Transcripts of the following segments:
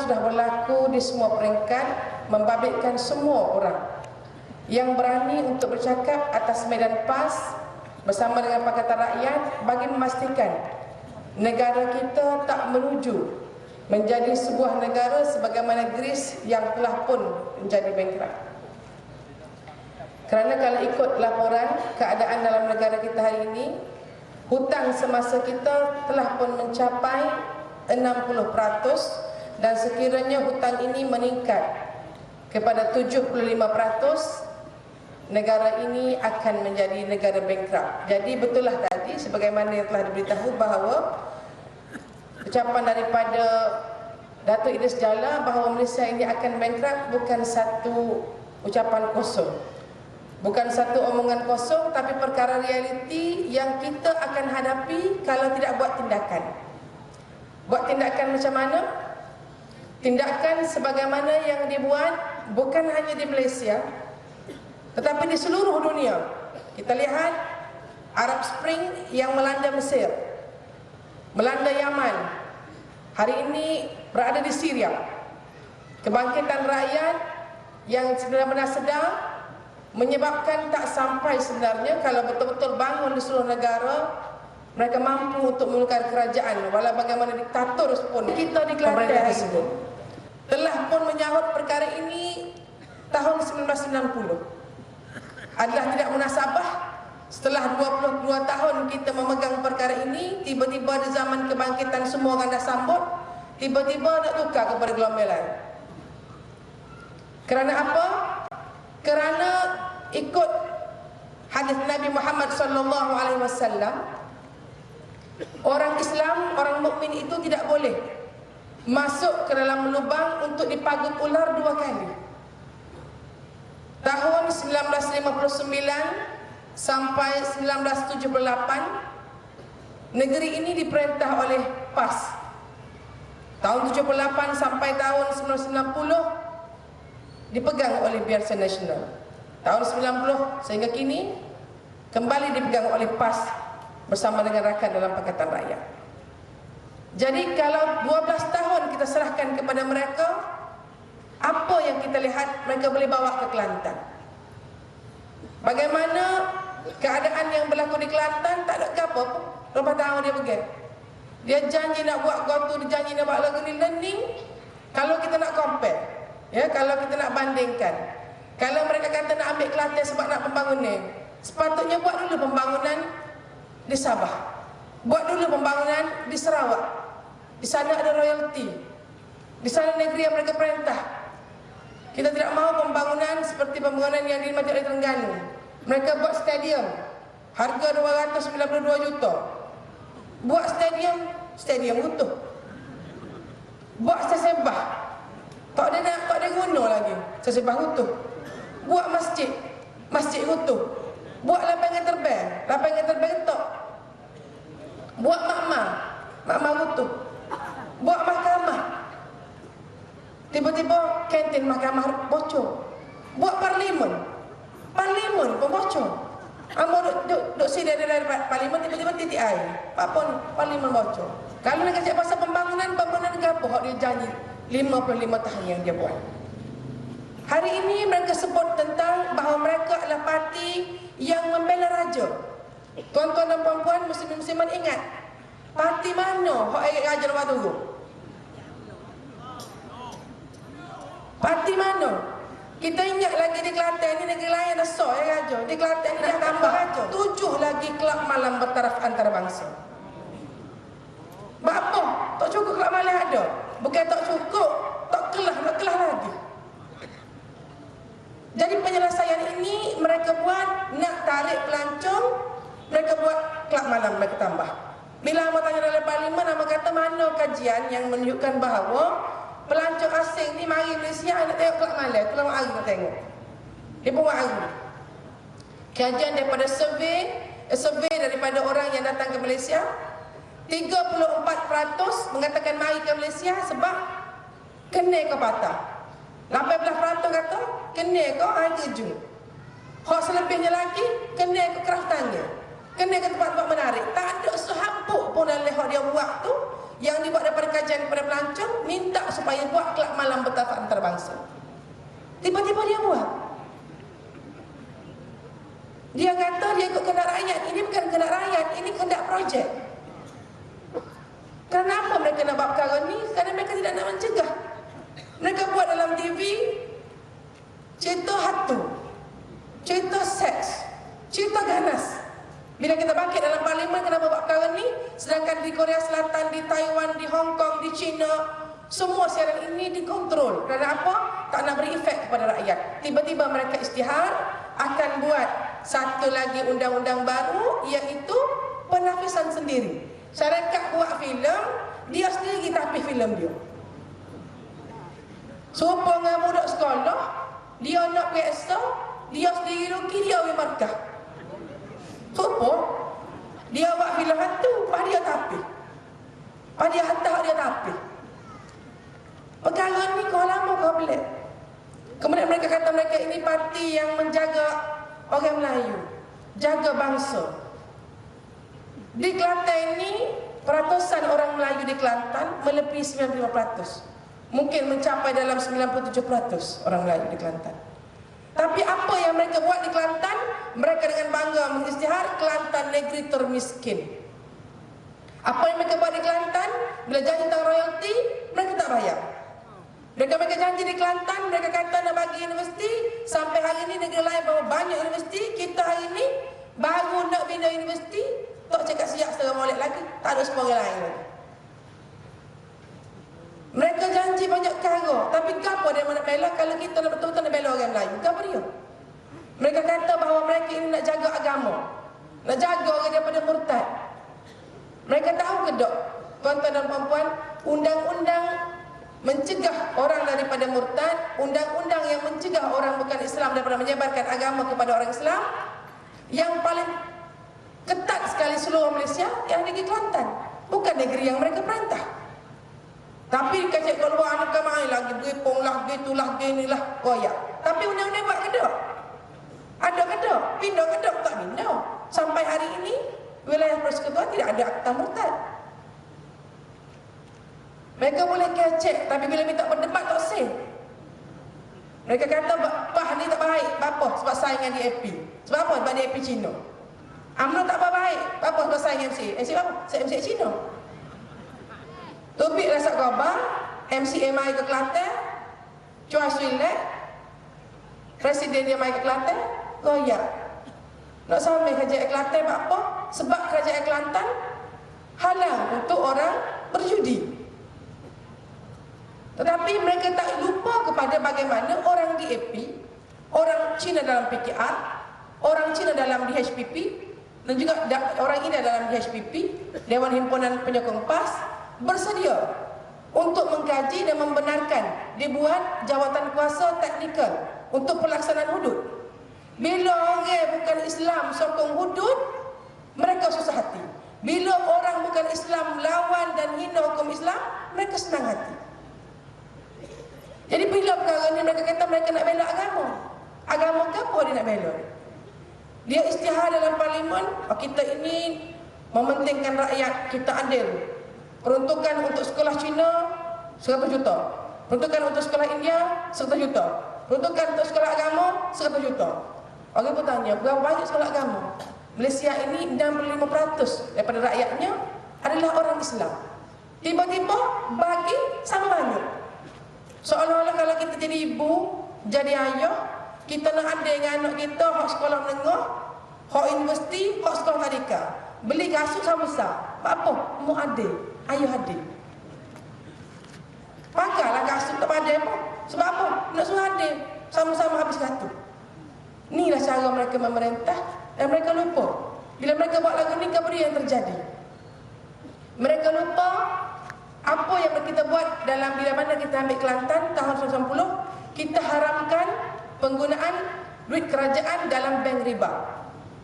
sudah berlaku di semua peringkat, membabitkan semua orang yang berani untuk bercakap atas medan PAS bersama dengan Pakatan Rakyat bagi memastikan negara kita tak menuju menjadi sebuah negara sebagaimana Greece yang telah pun menjadi bankrupt. Kerana kalau ikut laporan keadaan dalam negara kita hari ini, hutang semasa kita telah pun mencapai 60%, dan sekiranya hutang ini meningkat kepada 75%, negara ini akan menjadi negara bankrupt. Jadi betullah tadi sebagaimana yang telah diberitahu bahawa ucapan daripada Datuk Idris Jalla bahawa Malaysia ini akan bankrupt bukan satu ucapan kosong, bukan satu omongan kosong, tapi perkara realiti yang kita akan hadapi kalau tidak buat tindakan. Buat tindakan macam mana? Tindakan sebagaimana yang dibuat bukan hanya di Malaysia tetapi di seluruh dunia. Kita lihat Arab Spring yang melanda Mesir, melanda Yaman, hari ini berada di Syria. Kebangkitan rakyat yang benar-benar sedang menyebabkan tak sampai sebenarnya kalau betul-betul bangun di seluruh negara, mereka mampu untuk memulakan kerajaan. Walau bagaimana diktator pun, kita di Kelantan tersebut telah pun menyahut perkara ini tahun 1990. Adalah tidak munasabah setelah 22 tahun kita memegang perkara ini, tiba-tiba di zaman kebangkitan semua orang dah sambut, tiba-tiba nak tukar kepada gelombang lain. Kerana apa? Kerana ikut hadis Nabi Muhammad SAW, orang Islam, orang mukmin itu tidak boleh masuk ke dalam lubang untuk dipagut ular 2 kali. Tahun 1959 sampai 1978, negeri ini diperintah oleh PAS. Tahun 78 sampai tahun 1990 dipegang oleh Barisan Nasional. Tahun 90 sehingga kini kembali dipegang oleh PAS bersama dengan rakan dalam Pakatan Rakyat. Jadi kalau 12 tahun kita serahkan kepada mereka, apa yang kita lihat mereka boleh bawa ke Kelantan? Bagaimana keadaan yang berlaku di Kelantan? Tak ada apa pun. Berapa tahun dia pergi? Dia janji nak buat gotu, dia janji nak buat lagu ni learning. Kalau kita nak compare, ya, kalau kita nak bandingkan, kalau mereka kata nak ambil Kelantan sebab nak pembangunan, sepatutnya buat dulu pembangunan di Sabah, buat dulu pembangunan di Sarawak. Di sana ada royalty, di sana negeri yang mereka perintah. Kita tidak mahu pembangunan seperti pembangunan yang dinikmati oleh Terengganu. Mereka buat stadium, harga 292 juta. Buat stadium utuh. Buat sesebah, tak ada guna lagi, sesebah utuh. Buat masjid utuh. Buat lapangan terbang tak. Buat makmah utuh. Buat mahkamah, tiba-tiba kantin mahkamah bocor. Buat parlimen pun bocor. Amor duk sini dari parlimen, tiba-tiba titik air. Apa ni? Parlimen bocor. Kalau nak cakap pasal pembangunan apa hak dia janji 55 tahun yang dia buat. Hari ini mereka sebut tentang bahawa mereka adalah parti yang membela raja. Tuan-tuan dan puan-puan, muslimin-muslimat, ingat, parti mana hak ayat raja lepas tu? Parti mana? Kita ingat lagi di Kelantan ni, negeri lain dah sok ya raja. Di Kelantan ni dah tambah raja 7 lagi kelab malam bertaraf antarabangsa. Apa? Tak cukup kelab malam ada. Bukan tak cukup, tak kelah, nak kelah lagi. Jadi penyelesaian ini mereka buat nak tarik pelancong, mereka buat kelab malam mereka tambah. Bila Ahmad tanya dalam parlimen, Ahmad kata mana kajian yang menunjukkan bahawa pelancong asing ni mari Malaysia nak tengok kelab malam, kelab hari nak tengok. Dia pun buat hari. Kajian daripada survey daripada orang yang datang ke Malaysia, 34% mengatakan mari ke Malaysia sebab kena ke patah. 18% kata kena ke air terjun. Hak selebihnya lagi kena ke kraftannya, kena ke tempat-tempat menarik. Tak ada sehampuk pun dalam hak dia buat tu yang dibuat daripada kajian kepada pelancong, minta supaya buat kelab malam bertafak antarabangsa. Tiba-tiba dia buat. Dia kata dia ikut kehendak rakyat. Ini bukan kehendak rakyat, ini kehendak projek. Kenapa mereka nak buat perkara ni? Kerana mereka tidak nak mencegah. Mereka buat dalam TV cerita hantu, cerita seks, cerita ganas. Bila kita bangkit dalam parlimen, kenapa buat perkara ni? Sedangkan di Korea Selatan, di Taiwan, di Hong Kong, di China, semua siaran ini dikontrol. Kerana apa? Tak nak beri efek kepada rakyat. Tiba-tiba mereka isytihar akan buat satu lagi undang-undang baru, iaitu penafisan sendiri. Syarikat buat filem, dia sendiri tapi filem dia. Serupa dengan budak sekolah, dia nak biasa, dia sendiri rugi, dia ambil markah. Serupa, dia buat filem hantu, pas dia tapi. Pas dia hantar, dia tapi. Perkara ni kau lama kau pelik. Kemudian mereka kata mereka ini parti yang menjaga orang Melayu, jaga bangsa. Di Kelantan ini, peratusan orang Melayu di Kelantan melebihi 95%. Mungkin mencapai dalam 97% orang Melayu di Kelantan. Tapi apa yang mereka buat di Kelantan? Mereka dengan bangga mengisytihar Kelantan negeri termiskin. Apa yang mereka buat di Kelantan? Bila janji tentang royalti, mereka tak bayar. Mereka janji di Kelantan, mereka kata nak bagi universiti. Sampai hari ini negeri lain bawa banyak universiti. Kita hari ini baru nak bina universiti, tak cakap siap setengah molek lagi, tak ada sepuluh lain lagi. Mereka janji banyak perkara, tapi apa dia nak bela kalau kita nak betul-betul nak bela orang Melayu? Apa dia? Mereka kata bahawa mereka ini nak jaga agama, nak jaga orang daripada murtad. Mereka tahu ke tak, tuan-tuan dan puan-puan, undang-undang mencegah orang daripada murtad, undang-undang yang mencegah orang bukan Islam daripada menyebarkan agama kepada orang Islam, yang paling ketat sekali seluruh Malaysia yang negeri Kelantan, bukan negeri yang mereka perintah. Tapi kacik keluar anak kemai lagi, beripung lah, gitulah, ginilah, koyak. Tapi undang-undang buat ke tak? Ada ke tak? Pindah ke tak? Tak pindah. Sampai hari ini, wilayah persekutuan tidak ada akta murtad. Mereka boleh kecek, tapi bila minta berdebat tak sah. Mereka kata, Pah ni tak baik. Apa? Sebab saingan di AP. Sebab apa? Sebab di AP Cina. UMNO tak baik. Apa? Sebab saingan MC. MC apa? MC Cina. Topik Rasak Khabar, MCA mai ke Kelantan, Chua Swee Lek, Presiden dia mai ke Kelantan, goyak. Nak sampai kerajaan Kelantan buat apa? Sebab kerajaan Kelantan halang untuk orang berjudi. Tetapi mereka tak lupa kepada bagaimana orang DAP, orang Cina dalam PKR, orang Cina dalam DHPP, dan juga orang India dalam DHPP, Dewan Himpunan Penyokong PAS, bersedia untuk mengkaji dan membenarkan dibuat jawatan kuasa teknikal untuk pelaksanaan hudud. Bila orang bukan Islam sokong hudud, mereka susah hati. Bila orang bukan Islam lawan dan hina hukum Islam, mereka senang hati. Jadi bila perkara ni mereka kata mereka nak bela agama. Agama ke apa dia nak bela? Dia isytihar dalam parlimen, kita ini mementingkan rakyat, kita adil. Peruntukan untuk sekolah Cina 100 juta. Peruntukan untuk sekolah India 100 juta. Peruntukan untuk sekolah agama 100 juta. Orang pun tanya, berapa banyak sekolah agama? Malaysia ini 65% daripada rakyatnya adalah orang Islam. Tiba-tiba bagi sama banyak. Seolah-olah kalau kita jadi ibu, jadi ayah, kita nak adil dengan anak kita, hak sekolah menengah, hak universiti, hak sekolah tadika. Beli kasut sama besar. Apa? Mau adil. Ayuh adil. Pakailah kasut tak pada apa. Sebab apa? Nak suruh adil. Sama-sama habis kasut. Inilah cara mereka memerintah. Dan mereka lupa. Bila mereka buat lagu ni, apa yang terjadi? Mereka lupa apa yang kita buat dalam bila mana kita ambil Kelantan tahun 1990. Kita haramkan penggunaan duit kerajaan dalam bank riba.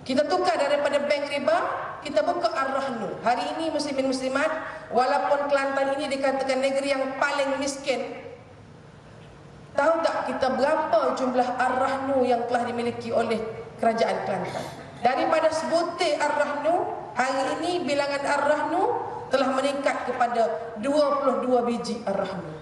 Kita tukar daripada bank riba, kita buka Ar-Rahnu. Hari ini muslimin muslimat, walaupun Kelantan ini dikatakan negeri yang paling miskin, tahu tak kita berapa jumlah Ar-Rahnu yang telah dimiliki oleh kerajaan Kelantan? Daripada sebutir Ar-Rahnu, hari ini bilangan Ar-Rahnu telah meningkat kepada 22 biji Ar-Rahman.